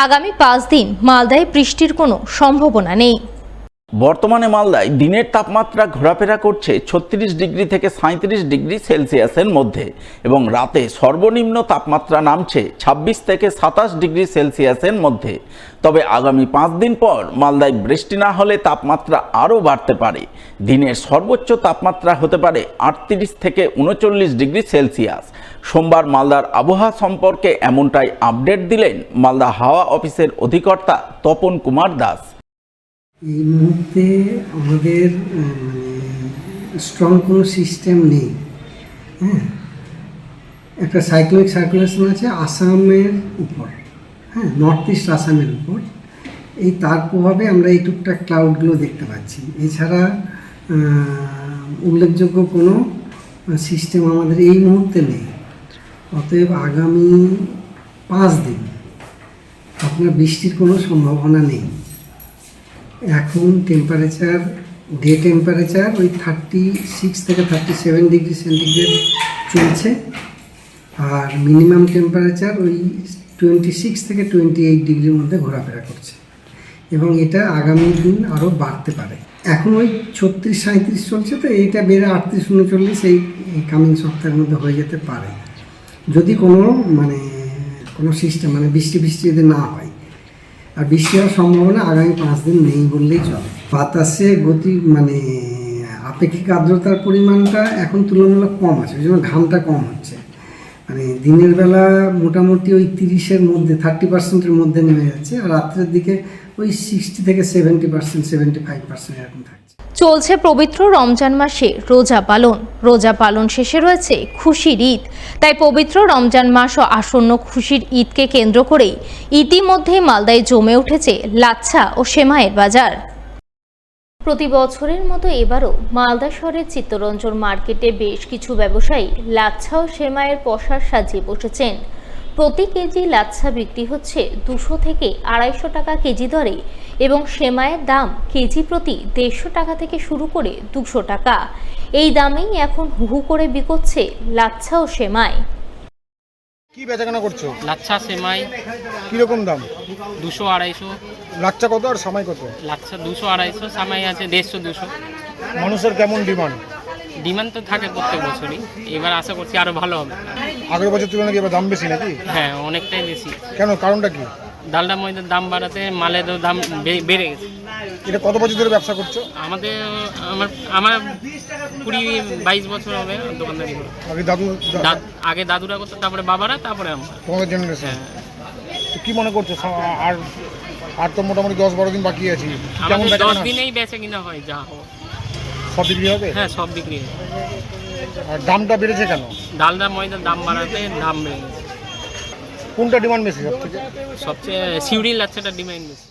আগামী 5 দিন মালদায় বৃষ্টির কোনো সম্ভাবনা নেই। বর্তমানে মালদায় দিনের তাপমাত্রা ঘোরাফেরা করছে 36 ডিগ্রি থেকে 37 ডিগ্রি সেলসিয়াসের মধ্যে এবং রাতে সর্বনিম্ন তাপমাত্রা নামছে 26 থেকে 27 ডিগ্রি সেলসিয়াসের মধ্যে। তবে আগামী 5 দিন পর মালদায় বৃষ্টি না হলে তাপমাত্রা আরও বাড়তে পারে। দিনের সর্বোচ্চ তাপমাত্রা হতে পারে 38 থেকে 39 ডিগ্রি সেলসিয়াস। সোমবার মালদার আবহাওয়া সম্পর্কে এমনটাই আপডেট দিলেন মালদা হাওয়া অফিসের অধিকর্তা তপন কুমার দাস। এই মুহূর্তে আমাদের স্ট্রং কোনো সিস্টেম নেই। হ্যাঁ, একটা সাইক্লোনিক সার্কুলেশন আছে আসামের উপর, হ্যাঁ, নর্থ ইস্ট আসামের উপর। এই তার প্রভাবে আমরা এই টুকটাক ক্লাউডগুলো দেখতে পাচ্ছি। এছাড়া উল্লেখযোগ্য কোনো সিস্টেম আমাদের এই মুহূর্তে নেই। অতএব আগামী 5 দিন আপনার বৃষ্টির কোনো সম্ভাবনা নেই। এখন টেম্পারেচার, ডে টেম্পারেচার ওই 36 থেকে 37 ডিগ্রি সেন্টিগ্রেড চলছে, আর মিনিমাম টেম্পারেচার ওই 26 থেকে 28 ডিগ্রির মধ্যে ঘোরাফেরা করছে এবং এটা আগামী দিন আরও বাড়তে পারে। এখন ওই 36-37 চলছে, তো এইটা বেড়ে 38-39 এই কামিং সপ্তাহের মধ্যে হয়ে যেতে পারে, যদি কোনো সিস্টেম বৃষ্টি যদি না হয়। আর বৃষ্টি হওয়ার সম্ভাবনা আগামী 5 দিন নেই বললেই চলে। বাতাসে গতি আপেক্ষিক আর্দ্রতার পরিমাণটা এখন তুলনামূলক কম আছে, ওই জন্য ঘামটা কম হচ্ছে। দিনের বেলা মোটামুটি ওই 30-এর মধ্যে 30%-এর মধ্যে নেমে যাচ্ছে, আর রাত্রের দিকে ওই 60 থেকে 70%, 75% এরকম থাকছে। চলছে পবিত্র রমজান মাসে রোজা পালন। রোজা পালন শেষে রয়েছে খুশির ঈদ। তাই পবিত্র রমজান মাস ও আসন্ন খুশির ঈদকে কেন্দ্র করেই ইতিমধ্যেই মালদায় জমে উঠেছে লাচ্ছা ও সেমাইয়ের বাজার। প্রতি বছরের মতো এবারও মালদা শহরের চিত্তরঞ্জন মার্কেটে বেশ কিছু ব্যবসায়ী লাচ্ছা ও সেমাইয়ের পসরা সাজিয়ে বসেছেন। প্রতি কেজি লাচ্ছা বিক্রি হচ্ছে 200 থেকে 250 টাকা কেজি দরে এবং সেমাইয়ের দাম কেজি প্রতি 150 টাকা থেকে শুরু করে 200 টাকা। এই দামেই এখন হুহু করে বিকোচ্ছে লাচ্ছা ও সেমাই। কি বেচাকেনা করছো? লাচ্ছা সেমাই কিরকম দাম? 200-250। লাচ্চা কত আর সামাই কত? লাচ্ছা 200-250, সামাই আছে 150-200। মানুষের কেমন ডিমান্ড? ডিমান্ড তো থাকে প্রত্যেক বছরই, এবার আশা করছি আরো ভালো হবে। আগের বছর তুলনায় কি এবার দাম বেশি নাকি? হ্যাঁ, অনেকটাই বেশি। কেন, কারণটা কি? ডালডা ময়দার দাম বাড়াতে মালের দাম বেড়ে গেছে। এটা কত বছর ধরে ব্যবসা করছো? আমার 20-22 বছর হবে দোকানদারি করে। আগে দাদুরা করতো, তারপরে বাবারা, তারপরে আমরা। তোমাদের জেনারেশন। হ্যাঁ। কি মনে করছো আর তো মোটামুটি 10-12 দিন বাকি আছে, কেমন আমাদের 10 বেচাকেনা? দিনেই বেচে কিনা হয়, যা হবে সব বিক্রি হবে? হ্যাঁ, সব বিক্রি হয়। আর দামটা বেড়েছে কেন? ডালডা ময়দার দাম বাড়াতে দাম বেড়ে গেছে। কোনটা ডিমান্ড বেশি সব থেকে? সবচেয়ে সিউড়ি লাচ্ছাটা ডিমান্ড বেশি।